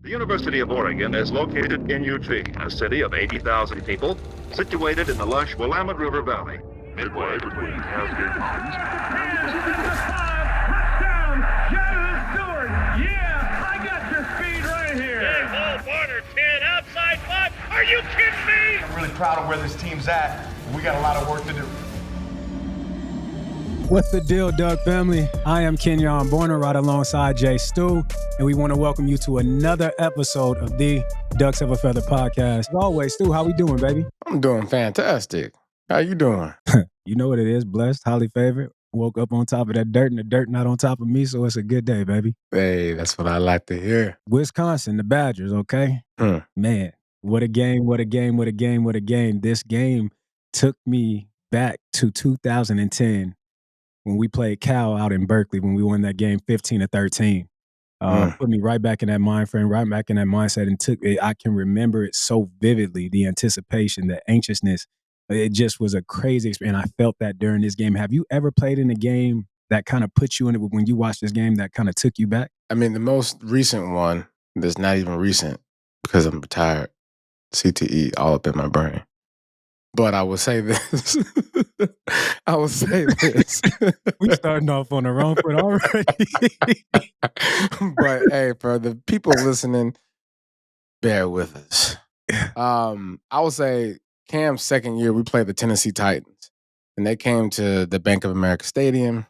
The University of Oregon is located in Eugene, a city of 80,000 people, situated in the lush Willamette River Valley, midway between Cascade Mountains Touchdown, Stewart. Yeah, I got your speed right here. Hey, ball partner, 10, outside 5. Are you kidding me? I'm really proud of where this team's at. We got a lot of work to do. What's the deal, DAWG family? I am Kenjon, born and right alongside Jay Stu, and we want to welcome you to another episode of the Ducks of a Feather podcast. As always, Stu, how we doing, baby? I'm doing fantastic. How you doing? You know what it is, blessed, highly favored. Woke up on top of that dirt and the dirt not on top of me, so it's a good day, baby. Hey, that's what I like to hear. Wisconsin, the Badgers, okay? Man, what a game, what a game, what a game, what a game. This game took me back to 2010 when we played Cal out in Berkeley, when we won that game 15-13. Put me right back in that mind frame, right back in that mindset, and I can remember it so vividly, the anticipation, the anxiousness. It just was a crazy experience, and I felt that during this game. Have you ever played in a game that kind of put you in it when you watched this game that kind of took you back? I mean, the most recent one that's not even recent because I'm retired, CTE all up in my brain. But I will say this. We starting off on the wrong foot already. But hey, for the people listening, bear with us. I will say Cam's second year, we played the Tennessee Titans. And they came to the Bank of America Stadium,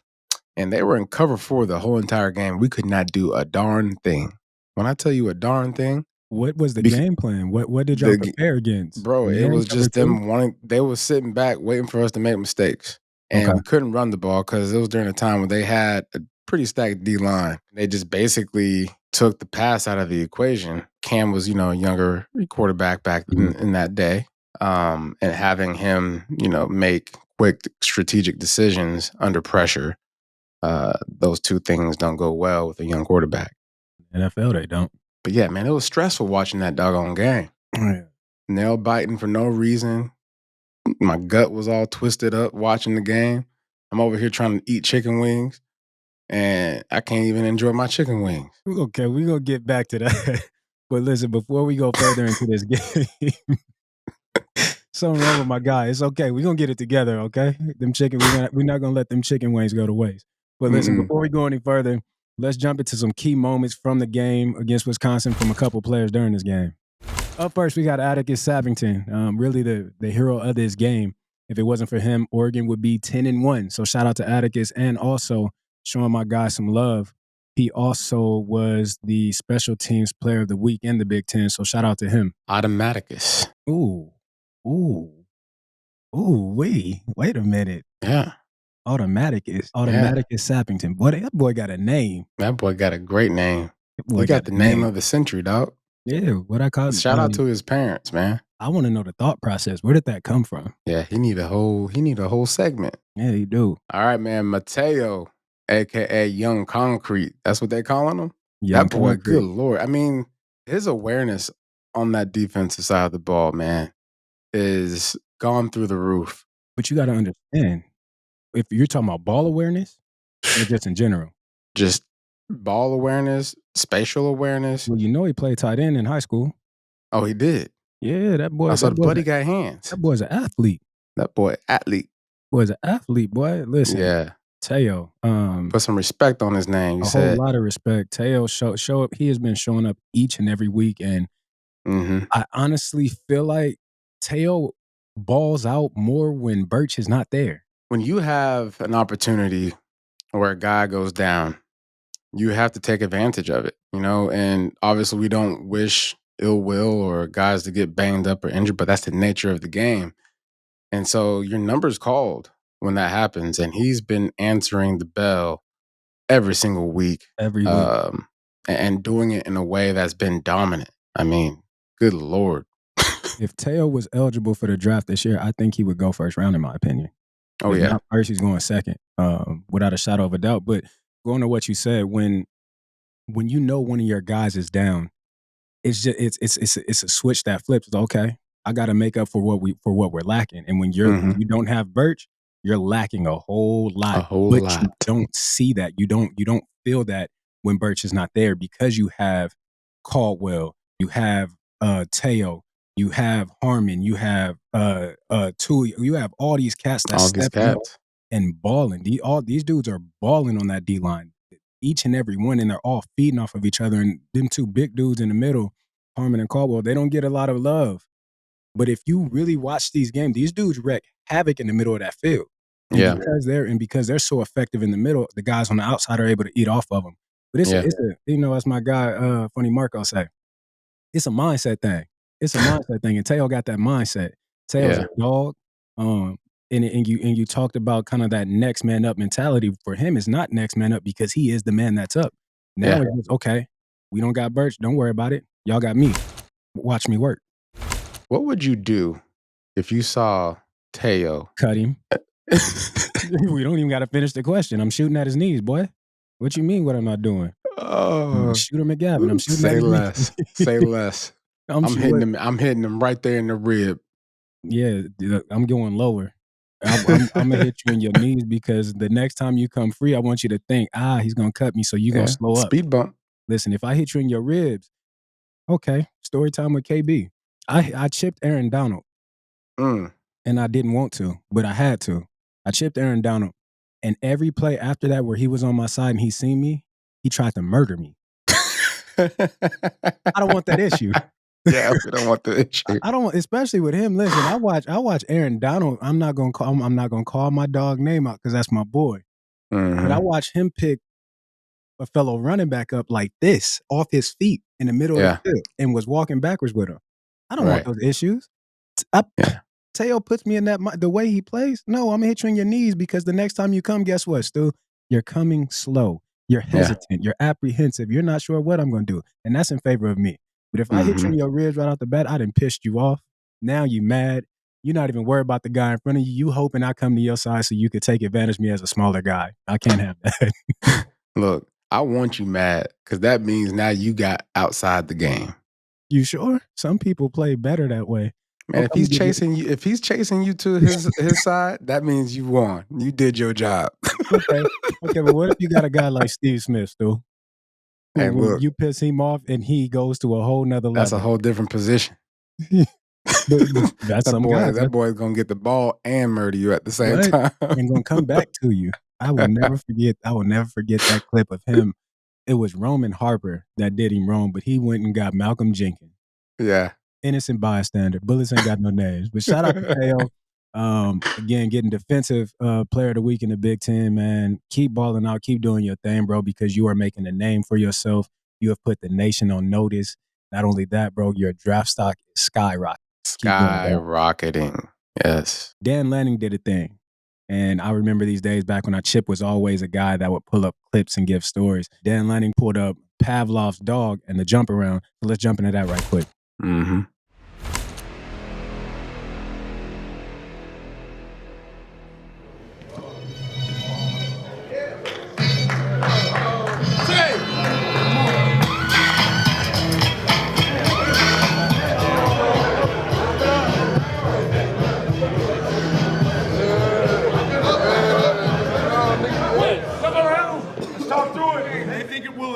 and they were in cover 4 the whole entire game. We could not do a darn thing. When I tell you a darn thing, what was the game plan? What did y'all prepare against? Bro, it was just them wanting. They were sitting back waiting for us to make mistakes, and we couldn't run the ball because it was during a time when they had a pretty stacked D line. They just basically took the pass out of the equation. Cam was, a younger quarterback back in that day, and having him, make quick strategic decisions under pressure. Those two things don't go well with a young quarterback. NFL, they don't. But yeah, man, it was stressful watching that doggone game. Yeah. Nail biting for no reason. My gut was all twisted up watching the game. I'm over here trying to eat chicken wings, and I can't even enjoy my chicken wings. Okay, we're going to get back to that. But listen, before we go further into this game, something wrong with my guy. It's okay. We're going to get it together, okay? Them chicken, we're not going to let them chicken wings go to waste. But listen, before we go any further, let's jump into some key moments from the game against Wisconsin from a couple players during this game. Up first, we got Automatticus Savington, really the hero of this game. If it wasn't for him, Oregon would be 10-1. So shout out to Automatticus, and also showing my guy some love. He also was the special teams player of the week in the Big Ten, so shout out to him. Automatticus. Wait a minute. Yeah. Automatticus Savington. Boy, that boy got a name. That boy got a great name. He got the name of the century, dog. Yeah, what I call it. Shout out to his parents, man. I want to know the thought process. Where did that come from? Yeah, he need a whole segment. Yeah, he do. All right, man. Mateo, aka Young Concrete. That's what they calling him? Young that boy, Concrete. Good Lord. I mean, his awareness on that defensive side of the ball, man, is gone through the roof. But you got to understand, if you're talking about ball awareness, or just in general? Just ball awareness, spatial awareness. Well, he played tight end in high school. Oh, he did? Yeah, that boy. I saw the buddy got hands. That boy's an athlete. That boy, athlete. Boy's an athlete, boy. Listen. Yeah. Teo. Put some respect on his name, you said. A whole lot of respect. Teo show up. He has been showing up each and every week, and I honestly feel like Teo balls out more when Birch is not there. When you have an opportunity where a guy goes down, you have to take advantage of it, and obviously we don't wish ill will or guys to get banged up or injured, but that's the nature of the game. And so your number's called when that happens, and he's been answering the bell every single week. Every week. And doing it in a way that's been dominant. I mean, good Lord. If Teo was eligible for the draft this year, I think he would go first round, in my opinion. Oh, yeah. Not first, he's going second, without a shadow of a doubt. But going to what you said, when one of your guys is down, it's just it's a switch that flips. It's okay, I got to make up for what we're lacking. And when you don't have Birch, you're lacking a whole lot. You don't see that. You don't feel that when Birch is not there, because you have Caldwell, you have Teo, you have Harmon, you have Tui, you have all these cats that All these stepping up cats. and balling. All these dudes are balling on that D line, each and every one, and they're all feeding off of each other. And them two big dudes in the middle, Harmon and Caldwell, they don't get a lot of love. But if you really watch these games, these dudes wreak havoc in the middle of that field. And Yeah. because they're so effective in the middle, the guys on the outside are able to eat off of them. But it's a you know, as my guy Funny Marco say, it's a mindset thing. It's a mindset thing, and Teo got that mindset. Teo's a dog. And you talked about kind of that next man up mentality. For him, it's not next man up because he is the man that's up. Now it's just, okay, we don't got Birch. Don't worry about it. Y'all got me. Watch me work. What would you do if you saw Teo? Cut him. We don't even got to finish the question. I'm shooting at his knees, boy. What you mean what am I doing? Shooter McGavin. I'm shooting Say at his less. knees. Say less. I'm hitting him right there in the rib. Yeah, I'm going lower. I'm gonna hit you in your knees because the next time you come free, I want you to think, he's gonna cut me, so you're gonna slow up. Speed bump. Listen, if I hit you in your ribs, okay, story time with KB. I chipped Aaron Donald. And I didn't want to, but I had to. I chipped Aaron Donald. And every play after that where he was on my side and he seen me, he tried to murder me. I don't want that issue. Yeah, we don't want the issue. I don't, especially with him. Listen, I watch Aaron Donald. I'm not gonna call my dog name out because that's my boy. But I watch him pick a fellow running back up like this off his feet in the middle of the field and was walking backwards with him. I don't want those issues. Teo puts me in that, the way he plays. No, I'm gonna hit you in your knees because the next time you come, guess what, Stu? You're coming slow. You're hesitant. You're apprehensive. You're not sure what I'm gonna do. And that's in favor of me. But if I hit you in your ribs right off the bat, I done pissed you off. Now you mad. You're not even worried about the guy in front of you. You hoping I come to your side so you could take advantage of me as a smaller guy. I can't have that. Look, I want you mad because that means now you got outside the game. You sure? Some people play better that way. Man, if he's chasing you to his side, that means you won. You did your job. Okay, but what if you got a guy like Steve Smith, Stu? Hey, look, you piss him off and he goes to a whole nother level. That's a whole different position. That's that boy's gonna get the ball and murder you at the same time. And gonna come back to you. I will never forget that clip of him. It was Roman Harper that did him wrong, but he went and got Malcolm Jenkins. Yeah. Innocent bystander. Bullets ain't got no names. But shout out to Teo. Again, getting defensive player of the week in the Big Ten, man. Keep balling out. Keep doing your thing, bro, because you are making a name for yourself. You have put the nation on notice. Not only that, bro, your draft stock is skyrocketing. Skyrocketing. Yes. Dan Lanning did a thing. And I remember these days back when Chip was always a guy that would pull up clips and give stories. Dan Lanning pulled up Pavlov's dog and the jump around. So let's jump into that right quick. Mm-hmm.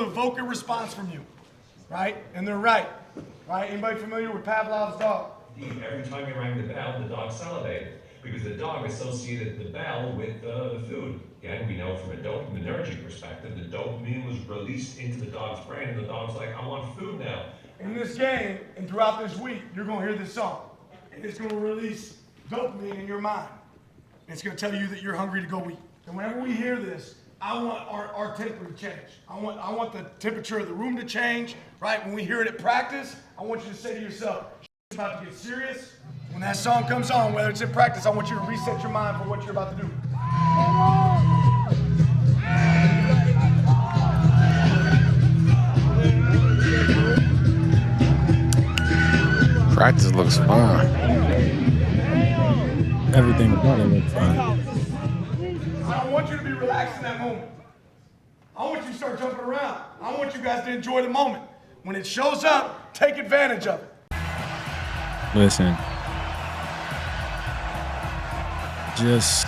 Evoke a response from you, right? And they're right? Anybody familiar with Pavlov's dog? Indeed, every time you rang the bell, the dog salivated because the dog associated the bell with the food. Again, we know from a dopaminergic perspective, the dopamine was released into the dog's brain, and the dog's like, I want food now. In this game and throughout this week, you're going to hear this song, and it's going to release dopamine in your mind. It's going to tell you that you're hungry to go eat. And whenever we hear this, I want our temperature to change. I want the temperature of the room to change, right? When we hear it at practice, I want you to say to yourself, it's about to get serious. When that song comes on, whether it's in practice, I want you to reset your mind for what you're about to do. Practice looks fun. Everything about it looks fun. I want you to be relaxed in that moment. I want you to start jumping around. I want you guys to enjoy the moment. When it shows up, take advantage of it. Listen. Just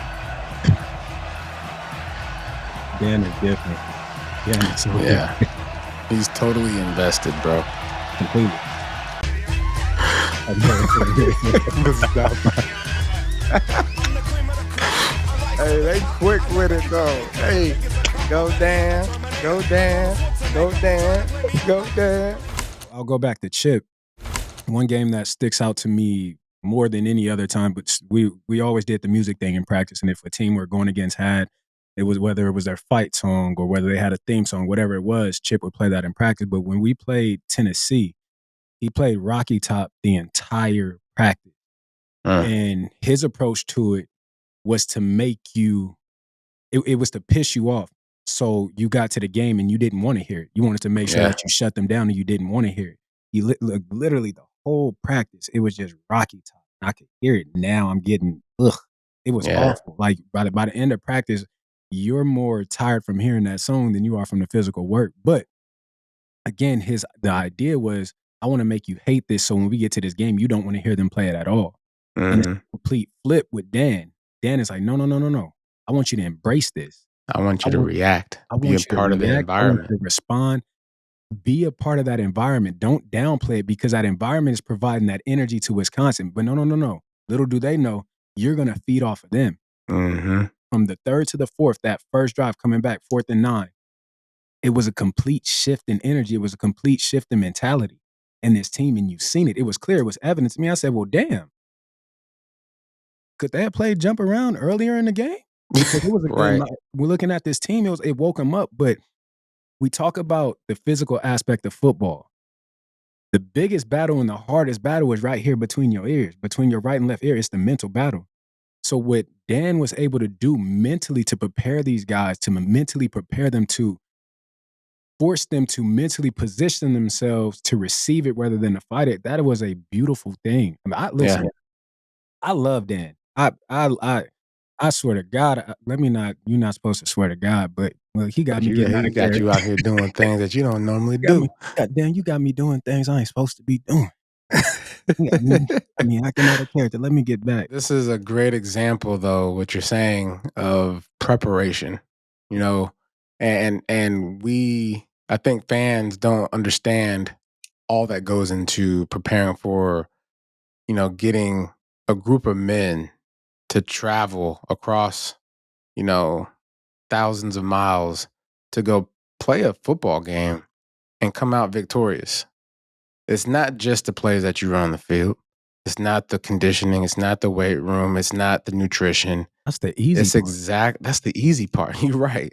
Dan is different. Dan is so different. He's totally invested, bro. completely. This is not Hey, they quick with it though. Hey, go Dan, go Dan, go Dan, go Dan. I'll go back to Chip. One game that sticks out to me more than any other time, but we always did the music thing in practice, and if a team we're going against had, it was whether it was their fight song or whether they had a theme song, whatever it was, Chip would play that in practice. But when we played Tennessee, he played Rocky Top the entire practice. And his approach to it was to make you, it was to piss you off. So you got to the game and you didn't want to hear it. You wanted to make sure that you shut them down and you didn't want to hear it. He literally the whole practice, it was just Rocky Top. I could hear it. Now I'm getting, it was awful. Like by the end of practice, you're more tired from hearing that song than you are from the physical work. But again, the idea was, I want to make you hate this, so when we get to this game, you don't want to hear them play it at all. And it's a complete flip with Dan. Dan is like, no. I want you to embrace this. I want you to react. Be a part of the environment. I want you to respond. Be a part of that environment. Don't downplay it, because that environment is providing that energy to Wisconsin. But no. Little do they know, you're going to feed off of them. From the 3rd to the 4th, that first drive coming back, 4th and 9, it was a complete shift in energy. It was a complete shift in mentality in this team, and you've seen it. It was clear. It was evident to me. I said, well, damn. Could they have played jump around earlier in the game? Because it was we're looking at this team. It woke them up. But we talk about the physical aspect of football. The biggest battle and the hardest battle is right here between your ears, between your right and left ear. It's the mental battle. So what Dan was able to do mentally to prepare these guys, to mentally prepare them, to force them to mentally position themselves to receive it rather than to fight it, that was a beautiful thing. I mean, I love Dan. I swear to God, you're not supposed to swear to God, but he got me getting out of character. You out here doing things that you don't normally do. Dan, you got me doing things I ain't supposed to be doing. I mean, acting out of character. Let me get back. This is a great example, though, what you're saying of preparation, and I think fans don't understand all that goes into preparing for, getting a group of men to travel across, thousands of miles to go play a football game and come out victorious. It's not just the plays that you run on the field. It's not the conditioning. It's not the weight room. It's not the nutrition. That's the easy part. That's the easy part. You're right.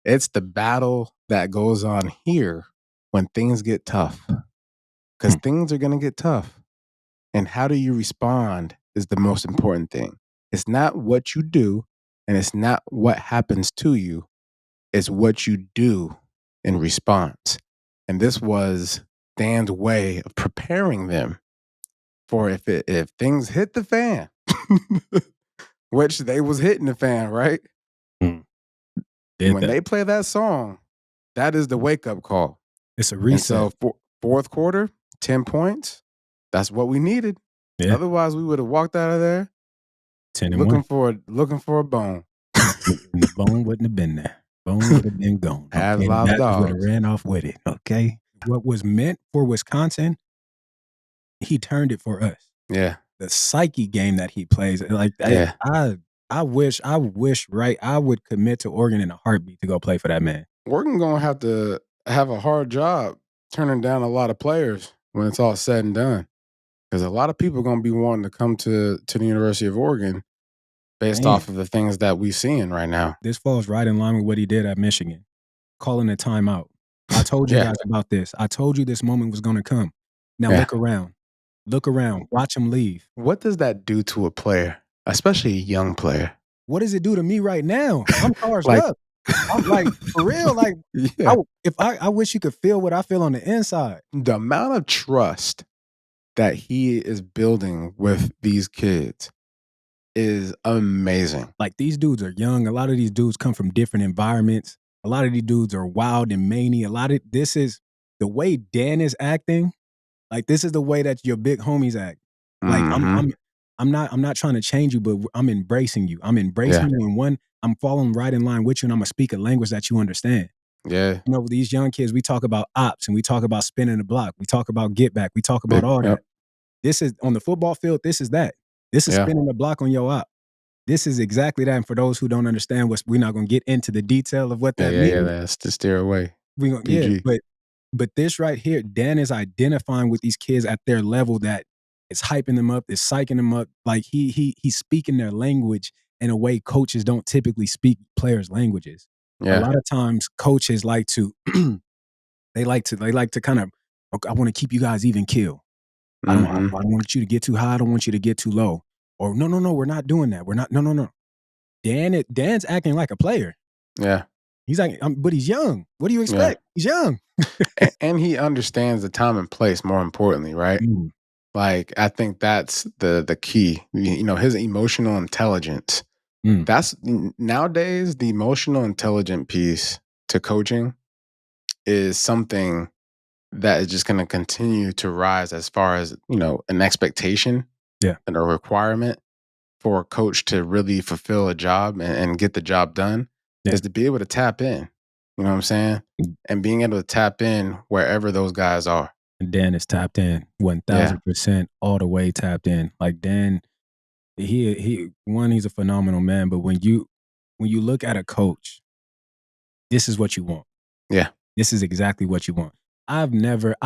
It's the battle that goes on here when things get tough. Because things are going to get tough. And how do you respond is the most important thing. It's not what you do, and it's not what happens to you. It's what you do in response. And this was Dan's way of preparing them for if things hit the fan, which they was hitting the fan, right? When they play that song, that is the wake-up call. It's a reset. And so fourth quarter, 10 points, that's what we needed. Yeah. Otherwise, we would have walked out of there 10-1. looking for a bone. The bone wouldn't have been there. Bone would have been gone. Have live dogs. Would have ran off with it. Okay. What was meant for Wisconsin, he turned it for us. Yeah. The psyche game that he plays, I wish I would commit to Oregon in a heartbeat to go play for that man. Oregon gonna have to have a hard job turning down a lot of players when it's all said and done, because a lot of people are gonna be wanting to come to the University of Oregon based off of the things that we're seeing right now. This falls right in line with what he did at Michigan, calling a timeout. I told you guys about this. I told you this moment was going to come. Now look around. Look around. Watch him leave. What does that do to a player, especially a young player? What does it do to me right now? I'm charged up. I'm like, for real, like, I wish you could feel what I feel on the inside. The amount of trust that he is building with these kids is amazing. Like, these dudes are young. A lot of these dudes come from different environments. A lot of these dudes are wild and manly. This is the way Dan is acting. Like, this is the way that your big homies act. Like, I'm not trying to change you, but I'm embracing you. I'm embracing you. And I'm falling right in line with you, and I'm gonna speak a language that you understand. Yeah. You know, these young kids, we talk about ops and we talk about spinning the block. We talk about get back. We talk about all that. This is on the football field. This is that. This is spinning the block on your op. This is exactly that. And for those who don't understand, we're not going to get into the detail of what that means. Yeah, that's to steer away. But this right here, Dan is identifying with these kids at their level that is hyping them up, is psyching them up. Like he's speaking their language in a way coaches don't typically speak players' languages. Yeah. A lot of times coaches like to they like to kind of, I want to keep you guys even keel. I don't want you to get too high. I don't want you to get too low. Or no, we're not doing that. We're not. No. Dan's acting like a player. Yeah. He's like, but he's young. What do you expect? Yeah. He's young. and he understands the time and place, more importantly, right? Mm. Like, I think that's the key. You know, his emotional intelligence. That's nowadays the emotional intelligent piece to coaching is something that is just going to continue to rise as far as, you know, an expectation and a requirement for a coach to really fulfill a job and get the job done is to be able to tap in. You know what I'm saying? And being able to tap in wherever those guys are. And Dan is tapped in 1,000% all the way tapped in. Like Dan, he's a phenomenal man. But when you look at a coach, this is what you want. Yeah. This is exactly what you want. I've never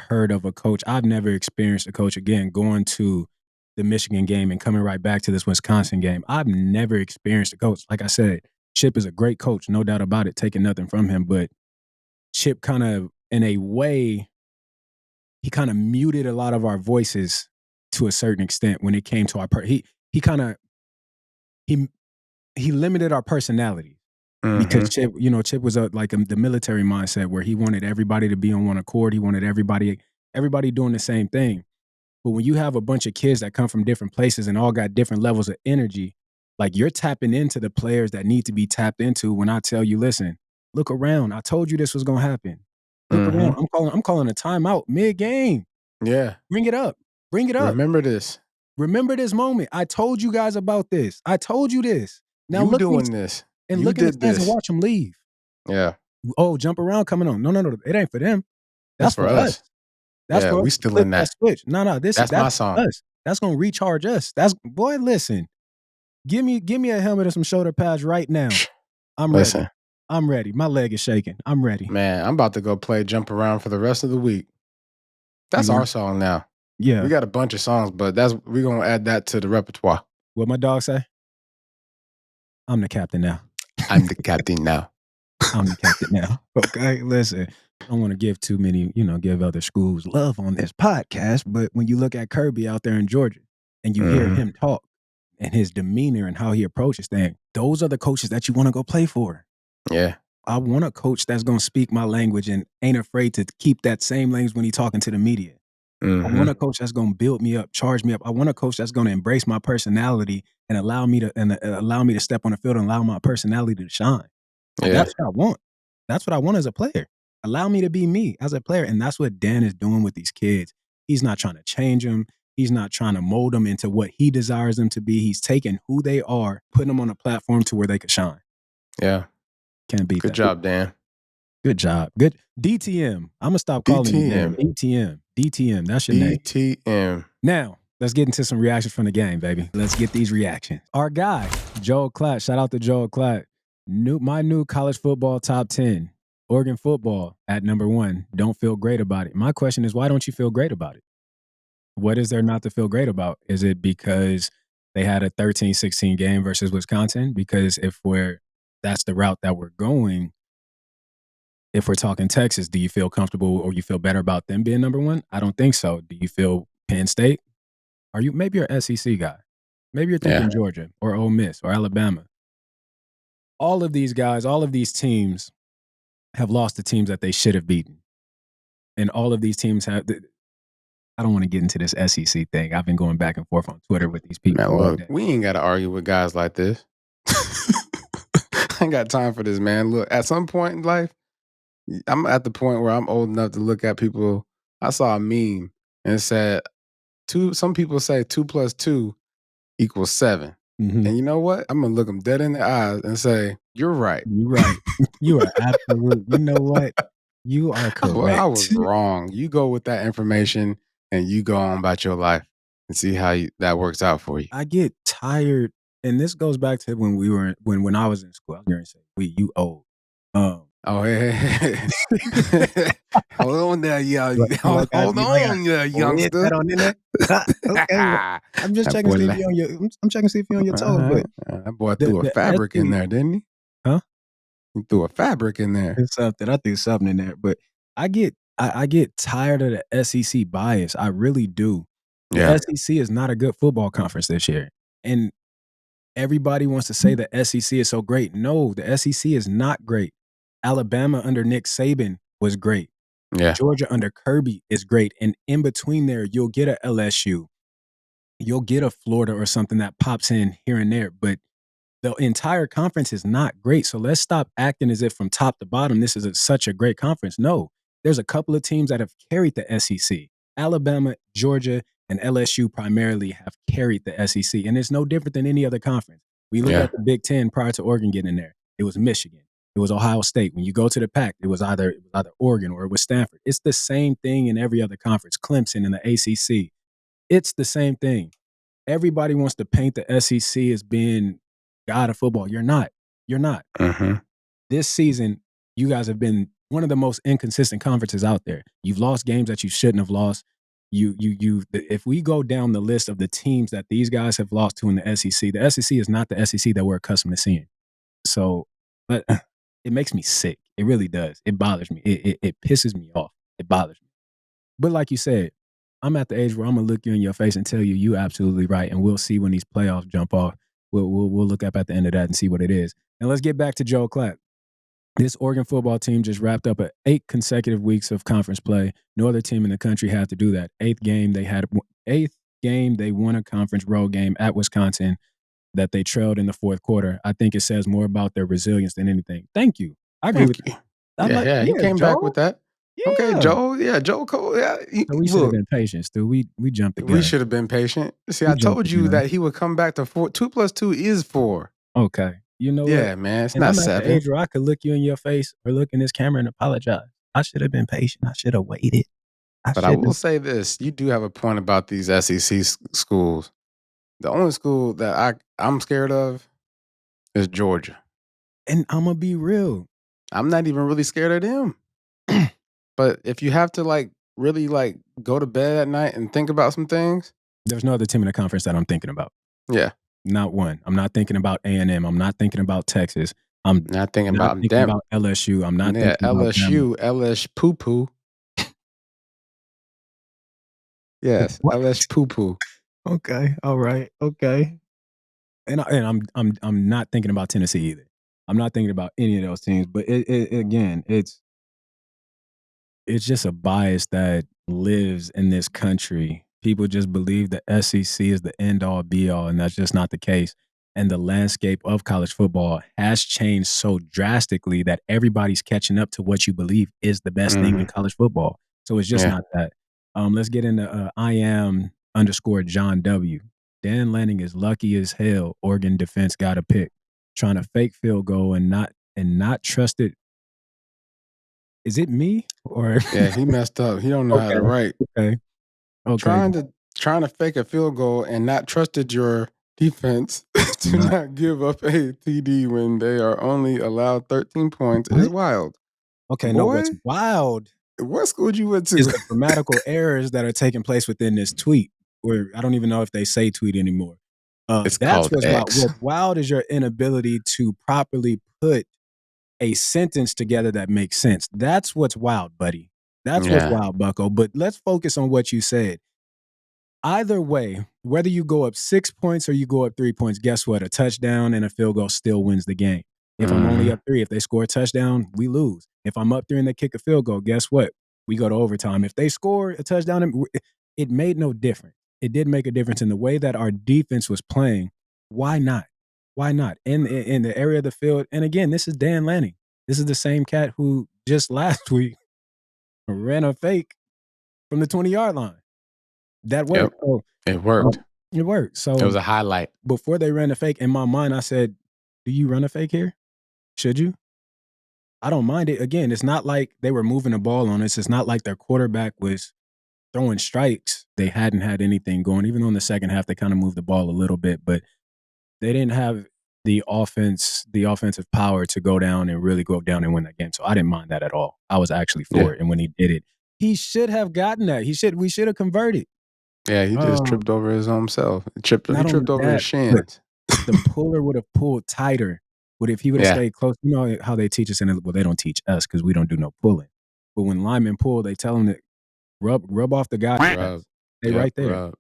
heard of a coach. I've never experienced a coach, again, going to the Michigan game and coming right back to this Wisconsin game. I've never experienced a coach. Like I said, Chip is a great coach, no doubt about it, taking nothing from him. But Chip kind of, in a way, he kind of muted a lot of our voices to a certain extent when it came to our he limited our personality. Because Chip was the military mindset where he wanted everybody to be on one accord. He wanted everybody doing the same thing. But when you have a bunch of kids that come from different places and all got different levels of energy, like you're tapping into the players that need to be tapped into. When I tell you, listen, look around. I told you this was gonna happen. Look around. I'm calling a timeout mid-game. Yeah. Bring it up. Remember this. Remember this moment. I told you guys about this. I told you this. Now you doing this. And you look at the fans and watch them leave. Yeah. Oh, jump around coming on. No. It ain't for them. That's for us. That's for us. We still in that. Switch. No. That's my song. Us. That's gonna recharge us. Boy, listen. Give me a helmet and some shoulder pads right now. Listen. I'm ready. My leg is shaking. I'm ready. Man, I'm about to go play Jump Around for the rest of the week. That's our song now. Yeah. We got a bunch of songs, but we're gonna add that to the repertoire. What my dog say? I'm the captain now. I'm the captain now. I'm the captain now. Okay, listen. I don't want to give too many, give other schools love on this podcast, but when you look at Kirby out there in Georgia and you hear him talk and his demeanor and how he approaches things, those are the coaches that you want to go play for. Yeah. I want a coach that's going to speak my language and ain't afraid to keep that same language when he's talking to the media. I want a coach that's going to build me up, charge me up. I want a coach that's going to embrace my personality and allow me to step on the field and allow my personality to shine. Yeah. That's what I want. That's what I want as a player. Allow me to be me as a player. And that's what Dan is doing with these kids. He's not trying to change them. He's not trying to mold them into what he desires them to be. He's taking who they are, putting them on a platform to where they could shine. Yeah. Can't beat that. Good job, Dan. Good job. Good. DTM. I'm going to stop calling you Dan. DTM. That's your name. DTM. Now, let's get into some reactions from the game, baby. Let's get these reactions. Our guy, Joel Klatt. Shout out to Joel Klatt. My new college football top 10. Oregon football at number 1. Don't feel great about it. My question is, why don't you feel great about it? What is there not to feel great about? Is it because they had a 13-16 game versus Wisconsin? Because that's the route that we're going, if we're talking Texas, do you feel comfortable or you feel better about them being number 1? I don't think so. Do you feel Penn State? Maybe you're an SEC guy. Maybe you're thinking Georgia or Ole Miss or Alabama. All of these guys, all of these teams have lost the teams that they should have beaten. And all of these teams have, I don't want to get into this SEC thing. I've been going back and forth on Twitter with these people. Man, look, we ain't got to argue with guys like this. I ain't got time for this, man. Look, at some point in life, I'm at the point where I'm old enough to look at people. I saw a meme and it said, some people say 2 + 2 = 7. And you know what? I'm gonna look them dead in the eyes and say, "You're right. You're right. You are absolute. You know what? You are correct. I was wrong. You go with that information and you go on about your life and see how that works out for you." I get tired, and this goes back to when I was in school. I was going to say, you old. Oh, hey. Hold on there, youngster. Like I Hold on, youngster. that on in there. Okay, I'm just checking to see if you're on your. I'm checking to see if you're on your toes. But that boy threw a fabric in there, didn't he? Huh? He threw a fabric in there. It's something. I threw something in there. But I get tired of the SEC bias. I really do. The SEC is not a good football conference this year, and everybody wants to say the SEC is so great. No, the SEC is not great. Alabama under Nick Saban was great. Yeah. Georgia under Kirby is great. And in between there, you'll get a LSU. You'll get a Florida or something that pops in here and there. But the entire conference is not great. So let's stop acting as if from top to bottom, this is such a great conference. No, there's a couple of teams that have carried the SEC. Alabama, Georgia, and LSU primarily have carried the SEC. And it's no different than any other conference. We look at the Big Ten prior to Oregon getting in there. It was Michigan. It was Ohio State. When you go to the Pac, it was either Oregon or it was Stanford. It's the same thing in every other conference. Clemson and the ACC. It's the same thing. Everybody wants to paint the SEC as being God of football. You're not. You're not. Mm-hmm. This season, you guys have been one of the most inconsistent conferences out there. You've lost games that you shouldn't have lost. If we go down the list of the teams that these guys have lost to in the SEC is not the SEC that we're accustomed to seeing. So, but it makes me sick. It really does. It bothers me. It pisses me off. It bothers me. But like you said, I'm at the age where I'm gonna look you in your face and tell you you absolutely right, and we'll see when these playoffs jump off. We'll look up at the end of that and see what it is. And let's get back to Joe Klatt. This Oregon football team just wrapped up 8 consecutive weeks of conference play. No other team in the country had to do that. Eighth game they won a conference road game at Wisconsin that they trailed in the fourth quarter. I think it says more about their resilience than anything. Thank you. I agree with you. He came Joe. back with that. Yeah. Okay, Joe. Yeah, Joe Cole. Yeah, we should have been patient, Stu. We jumped the gun. We should have been patient. See, I told you that he would come back to 4. 2 + 2 is 4. Okay. You know what? Yeah, man. It's and not I'm 7. At the age where I could look you in your face or look in this camera and apologize. I should have been patient. I should have waited. But I will say this. You do have a point about these SEC schools. The only school that I'm scared of is Georgia. And I'm going to be real. I'm not even really scared of them. But if you have to really go to bed at night and think about some things. There's no other team in the conference that I'm thinking about. Yeah. Not one. I'm not thinking about A&M. I'm not thinking about Texas. I'm not thinking about LSU. I'm not thinking about LSU. LSU poo-poo. Yes, LSU poo-poo. Okay. All right. Okay. And I'm not thinking about Tennessee either. I'm not thinking about any of those teams. But again, it's just a bias that lives in this country. People just believe the SEC is the end-all, be-all, and that's just not the case. And the landscape of college football has changed so drastically that everybody's catching up to what you believe is the best thing in college football. So it's just not that. Let's get into _John W. Dan Lanning is lucky as hell. Oregon defense got a pick, trying to fake field goal and not trust it. Is it me or? Yeah, he messed up. He don't know how to write. Okay. Trying to fake a field goal and not trusted your defense to not give up a TD when they are only allowed 13 points is wild. Okay, boy, no, what's wild? What school you went to? Is the grammatical errors that are taking place within this tweet, where I don't even know if they say tweet anymore. That's called what's X. wild. What's wild is your inability to properly put a sentence together that makes sense. That's what's wild, buddy. That's what's wild, bucko. But let's focus on what you said. Either way, whether you go up 6 points or you go up 3 points, guess what? A touchdown and a field goal still wins the game. If I'm only up 3, if they score a touchdown, we lose. If I'm up 3 and they kick a field goal, guess what? We go to overtime. If they score a touchdown, it made no difference. It did make a difference in the way that our defense was playing. Why not? Why not? In the area of the field. And again, this is Dan Lanning. This is the same cat who just last week ran a fake from the 20-yard line. That worked. Yep. It worked. It worked. So It was a highlight. before they ran the fake, in my mind, I said, do you run a fake here? Should you? I don't mind it. Again, it's not like they were moving the ball on us. It's not like their quarterback was throwing strikes. They hadn't had anything going. Even though in the second half, they kind of moved the ball a little bit, but they didn't have the offensive power to go down and really go down and win that game. So I didn't mind that at all. I was actually for it. And when he did it, he should have gotten that. We should have converted. Yeah, he just tripped over his own self. He tripped over his shins. The puller would have pulled tighter. But if he would have stayed close, you know how they teach us they don't teach us because we don't do no pulling. But when linemen pull, they tell them to rub off the guy. They right there. Rub.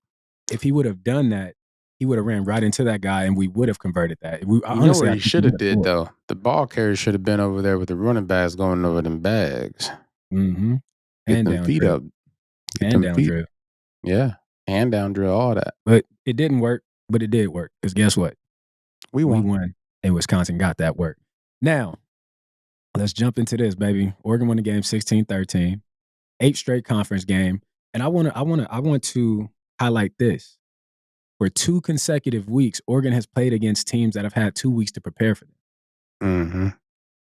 If he would have done that, he would have ran right into that guy, and we would have converted that. You know what he should have did, though? The ball carrier should have been over there with the running backs going over them bags. Mm-hmm. Get them feet up. Hand down drill. Yeah. Hand down drill, all that. But it didn't work, but it did work. Because guess what? We won. And Wisconsin got that work. Now, let's jump into this, baby. Oregon won the game 16-13. 8th straight conference game. And I want to highlight this. For 2 consecutive weeks, Oregon has played against teams that have had 2 weeks to prepare for them. Mm-hmm.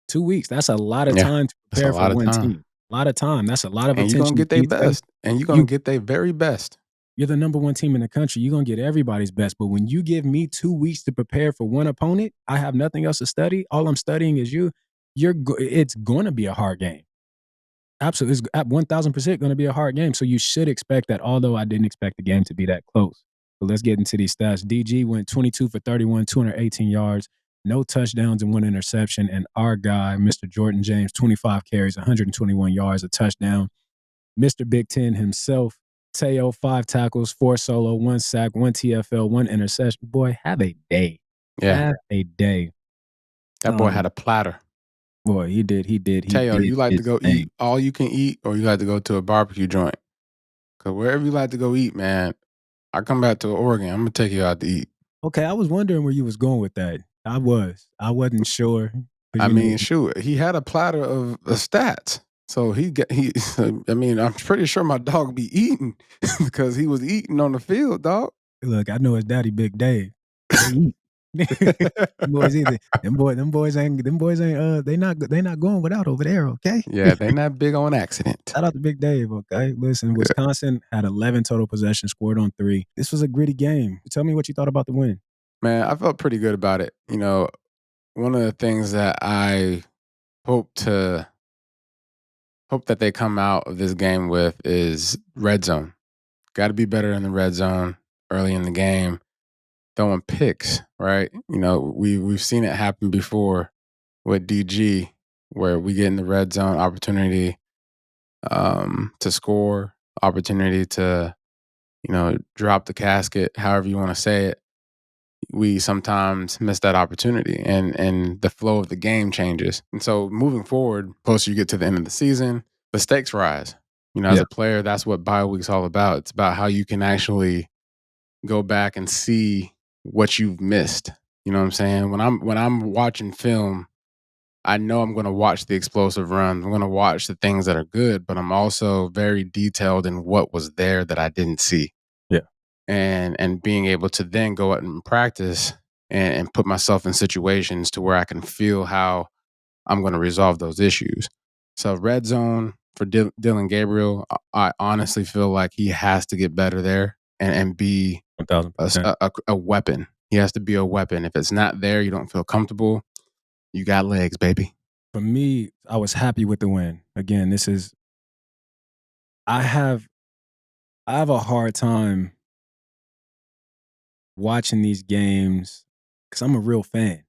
2 weeks. That's a lot of time to prepare for one team. A lot of time. That's a lot of attention. And you're going to get their best. And you're going to get their very best. You're the number 1 team in the country. You're going to get everybody's best. But when you give me 2 weeks to prepare for one opponent, I have nothing else to study. All I'm studying is you. It's going to be a hard game. Absolutely. It's at 1,000% going to be a hard game. So you should expect that, although I didn't expect the game to be that close. But let's get into these stats. DG went 22 for 31, 218 yards, no touchdowns and 1 interception. And our guy, Mr. Jordan James, 25 carries, 121 yards, a touchdown. Mr. Big Ten himself, Teo, 5 tackles, 4 solo, 1 sack, 1 TFL, 1 interception. Boy, have a day. Yeah. Have a day. That boy had a platter. Boy, he did. Teo, you like to go eat all you can eat, or you like to go to a barbecue joint? Because wherever you like to go eat, man, I come back to Oregon, I'm going to take you out to eat. Okay, I was wondering where you was going with that. I wasn't sure. I mean, shoot, he had a platter of stats. So I mean, I'm pretty sure my dog be eating because he was eating on the field, dog. Look, I know his daddy Big Dave. They eat. Them boys ain't they not going without over there, okay? Yeah, they not big on accident. Shout out to Big Dave, okay? Listen, Wisconsin had 11 total possessions, scored on 3. This was a gritty game. Tell me what you thought about the win. Man, I felt pretty good about it. You know, one of the things that I hope that they come out of this game with is red zone. Got to be better in the red zone early in the game. Throwing picks, right? You know, we've seen it happen before with DG, where we get in the red zone, opportunity to score, opportunity to, you know, drop the casket, however you want to say it. We sometimes miss that opportunity, and the flow of the game changes. And so moving forward, closer you get to the end of the season, the stakes rise. You know, as a player, that's what bye week's all about. It's about how you can actually go back and see what you've missed. You know what I'm saying? When I'm watching film, I know I'm going to watch the explosive runs. I'm going to watch the things that are good, but I'm also very detailed in what was there that I didn't see. Yeah. And being able to then go out and practice and put myself in situations to where I can feel how I'm going to resolve those issues. So red zone for Dylan Gabriel, I honestly feel like he has to get better there and be a weapon. He has to be a weapon. If it's not there, you don't feel comfortable. You got legs, baby. For me, I was happy with the win. Again, I have a hard time watching these games because I'm a real fan.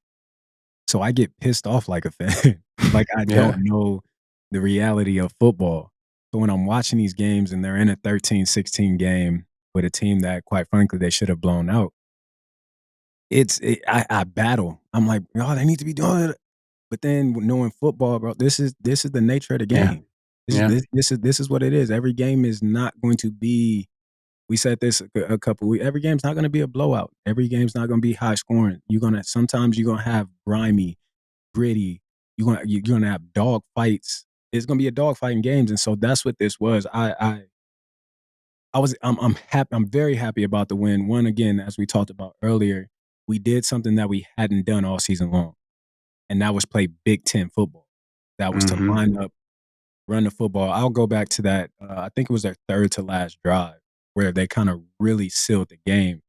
So I get pissed off like a fan. Like I don't know the reality of football. So when I'm watching these games and they're in a 13-16 game with a team that, quite frankly, they should have blown out, I battle. I'm like, oh, they need to be doing it. But then knowing football, bro, this is the nature of the game. This is what it is. Every game is not going to be. We said this a couple weeks. Every game's not going to be a blowout. Every game's not going to be high scoring. Sometimes you're gonna have grimy, gritty. You're gonna have dog fights. It's gonna be a dog fight in games, and so that's what this was. I I'm happy. I'm very happy about the win. One, again, as we talked about earlier, we did something that we hadn't done all season long, and that was play Big Ten football. That was to line up, run the football. I'll go back to that. I think it was their third to last drive where they kind of really sealed the game.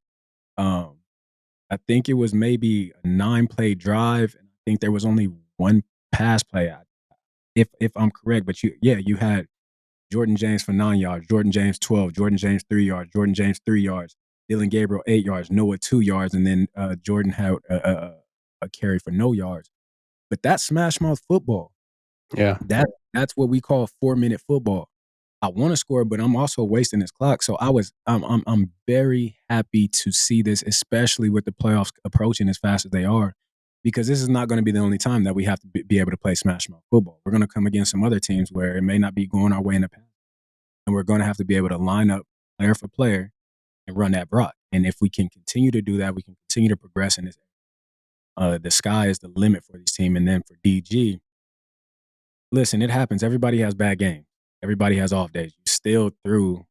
I think it was maybe a 9-play drive, and I think there was only one pass play, if I'm correct. But you had Jordan James for 9 yards, Jordan James 12, Jordan James 3 yards, Jordan James 3 yards, Dylan Gabriel 8 yards, Noah 2 yards, and then Jordan had a carry for no yards. But that's smash mouth football. Yeah, that's what we call 4-minute football. I want to score, but I'm also wasting this clock. So I'm very happy to see this, especially with the playoffs approaching as fast as they are, because this is not going to be the only time that we have to be able to play smash mouth football. We're going to come against some other teams where it may not be going our way in the past, and we're going to have to be able to line up player for player and run that broad. And if we can continue to do that, we can continue to progress in this. The sky is the limit for these teams. And then for DG, listen, it happens. Everybody has bad games. Everybody has off days. You still threw,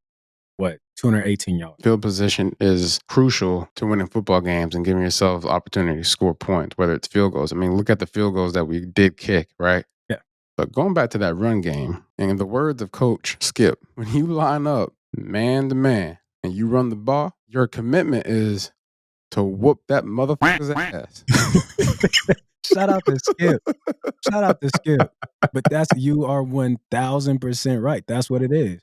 218 yards. Field position is crucial to winning football games and giving yourself the opportunity to score points, whether it's field goals. I mean, look at the field goals that we did kick, right? Yeah. But going back to that run game, and in the words of Coach Skip, when you line up man to man and you run the ball, your commitment is to whoop that motherfucker's ass. Shout out to Skip. Shout out to Skip. But you are 1,000% right. That's what it is.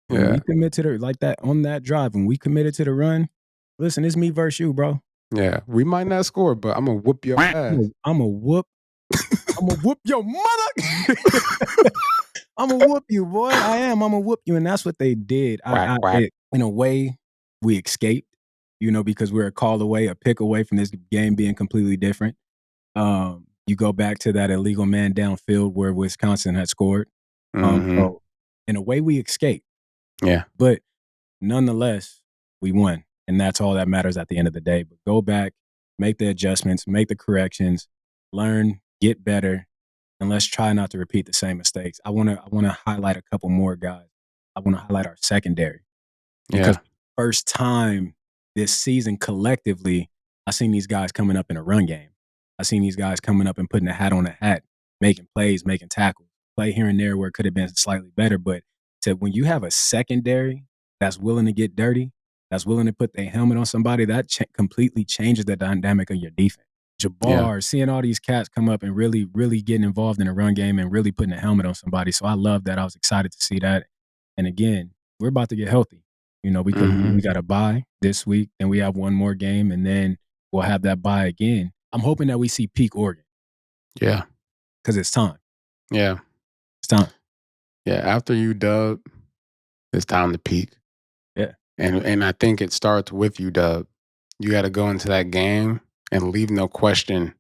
When we commit to like that on that drive, when we committed to the run, listen, it's me versus you, bro. Yeah, we might not score, but I'm gonna whoop your ass. I'm gonna whoop your mother. I'm gonna whoop you, boy. I am. I'm gonna whoop you, and that's what they did. In a way, we escaped, because we're a call away, a pick away from this game being completely different. You go back to that illegal man downfield where Wisconsin had scored. So in a way, we escaped. Yeah. But nonetheless, we won. And that's all that matters at the end of the day. But go back, make the adjustments, make the corrections, learn, get better, and let's try not to repeat the same mistakes. I want to highlight a couple more guys. I want to highlight our secondary. Because first time this season collectively, I seen these guys coming up in a run game. I seen these guys coming up and putting a hat on a hat, making plays, making tackles, play here and there where it could have been slightly better. But when you have a secondary that's willing to get dirty, that's willing to put their helmet on somebody, that completely changes the dynamic of your defense. Jabbar, seeing all these cats come up and really, really getting involved in a run game and really putting a helmet on somebody. So I love that. I was excited to see that. And again, we're about to get healthy. We got a bye this week, and we have one more game, and then we'll have that bye again. I'm hoping that we see peak Oregon. Yeah. Because it's time. Yeah. It's time. Yeah, after UW, it's time to peak. Yeah. And I think it starts with UW. You got to go into that game and leave no question,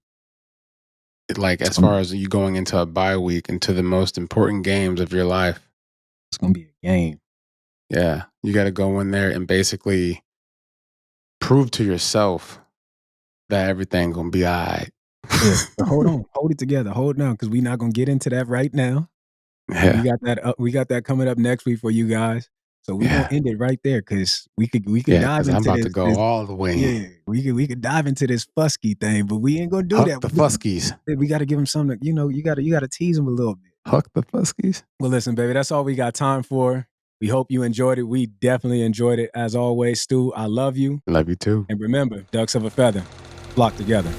like as far as you going into a bye week, into the most important games of your life. It's going to be a game. Yeah. You got to go in there and basically prove to yourself that everything's going to be all right. Yeah. Hold on. Hold it together. Hold on, because we're not going to get into that right now. Yeah. We got that coming up next week for you guys. So we're gonna end it right there, because we could dive into I'm about this, to go all the way. Yeah, we could dive into this Fusky thing, but we ain't gonna do Huck that. The Fuskies. We got to give them something. You got to tease them a little bit. Huck the Fuskies. Well, listen, baby, that's all we got time for. We hope you enjoyed it. We definitely enjoyed it. As always, Stu, I love you. Love you too. And remember, ducks of a feather flock together.